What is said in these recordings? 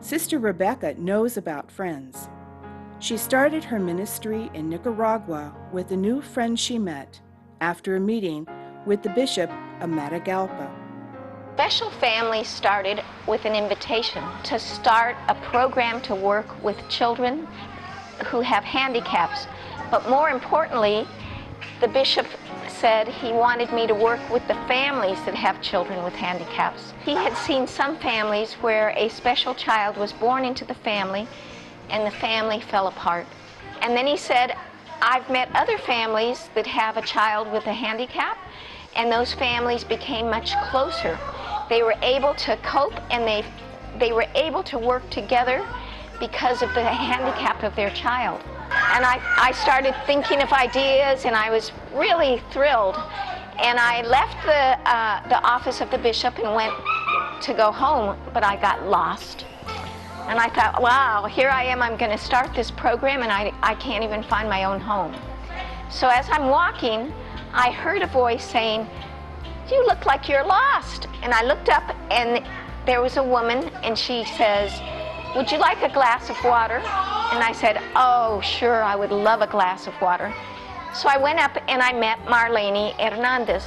Sister Rebecca knows about friends. She started her ministry in Nicaragua with a new friend she met after a meeting with the Bishop of Matagalpa. Special Families started with an invitation to start a program to work with children who have handicaps. But more importantly, the bishop said he wanted me to work with the families that have children with handicaps. He had seen some families where a special child was born into the family and the family fell apart. And then he said, I've met other families that have a child with a handicap, and those families became much closer. They were able to cope, and they were able to work together because of the handicap of their child. And I started thinking of ideas, and I was really thrilled. And I left the office of the bishop and went to go home, but I got lost. And I thought, wow, here I am, I'm going to start this program, and I can't even find my own home. So as I'm walking, I heard a voice saying, you look like you're lost. And I looked up, and there was a woman, and she says, would you like a glass of water? And I said, oh, sure, I would love a glass of water. So I went up and I met Marlene Hernandez.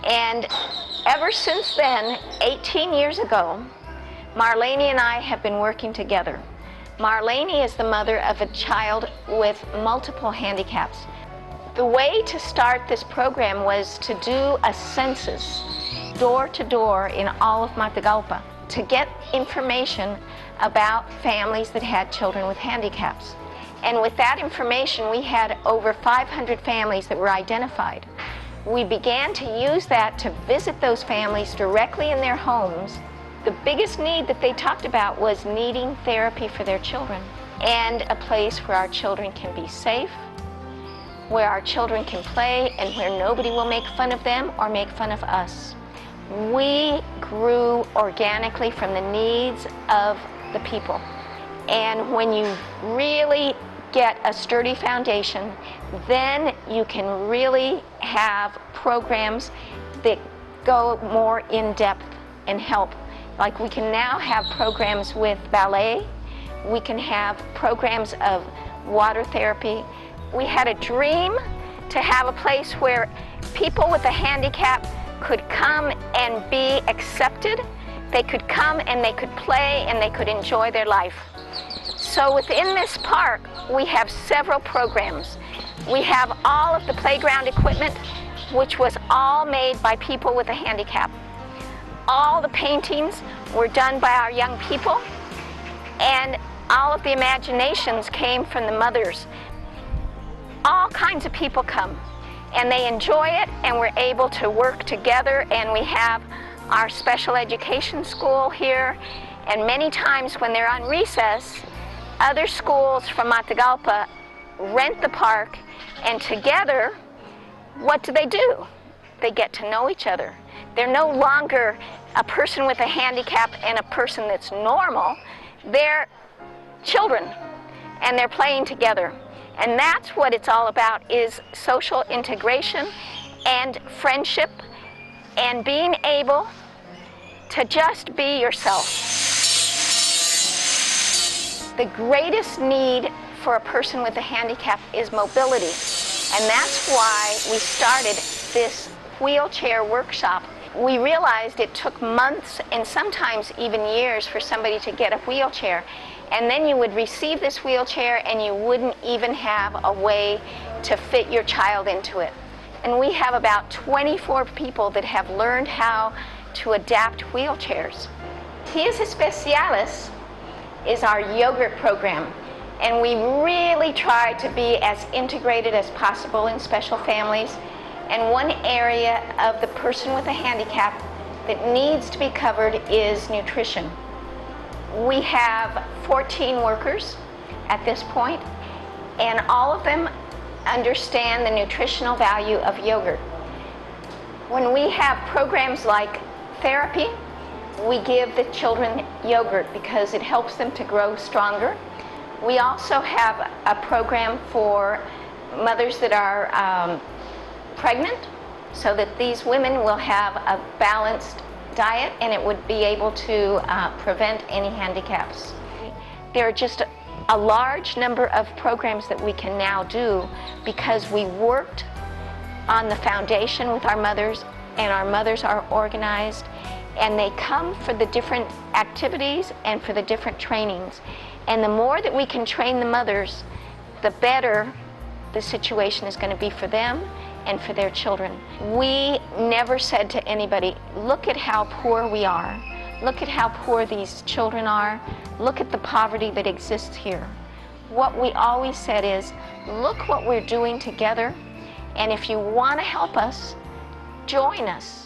And ever since then, 18 years ago, Marlene and I have been working together. Marlene is the mother of a child with multiple handicaps. The way to start this program was to do a census, door to door in all of Matagalpa, to get information about families that had children with handicaps. And with that information, we had over 500 families that were identified. We began to use that to visit those families directly in their homes. The biggest need that they talked about was needing therapy for their children and a place where our children can be safe, where our children can play, and where nobody will make fun of them or make fun of us. We grew organically from the needs of the people. And when you really get a sturdy foundation, then you can really have programs that go more in depth and help. Like we can now have programs with ballet, we can have programs of water therapy. We had a dream to have a place where people with a handicap could come and be accepted. They could come and they could play and they could enjoy their life. So within this park, we have several programs. We have all of the playground equipment, which was all made by people with a handicap. All the paintings were done by our young people, and all of the imaginations came from the mothers. All kinds of people come, and they enjoy it, and we're able to work together, and we have our special education school here, and many times when they're on recess, other schools from Matagalpa rent the park, and together, what do? They get to know each other. They're no longer a person with a handicap and a person that's normal. They're children, and they're playing together. And that's what it's all about, is social integration and friendship and being able to just be yourself. The greatest need for a person with a handicap is mobility. And that's why we started this wheelchair workshop. We realized it took months and sometimes even years for somebody to get a wheelchair. And then you would receive this wheelchair and you wouldn't even have a way to fit your child into it. And we have about 24 people that have learned how to adapt wheelchairs. Familias Especiales is our yogurt program. And we really try to be as integrated as possible in special families. And one area of the person with a handicap that needs to be covered is nutrition. We have 14 workers at this point, and all of them understand the nutritional value of yogurt. When we have programs like therapy, we give the children yogurt because it helps them to grow stronger. We also have a program for mothers that are pregnant, so that these women will have a balanced diet, and it would be able to prevent any handicaps. There are just a large number of programs that we can now do because we worked on the foundation with our mothers, and our mothers are organized, and they come for the different activities and for the different trainings. And the more that we can train the mothers, the better the situation is going to be for them and for their children. We never said to anybody, look at how poor we are. Look at how poor these children are. Look at the poverty that exists here. What we always said is, look what we're doing together, and if you want to help us, join us.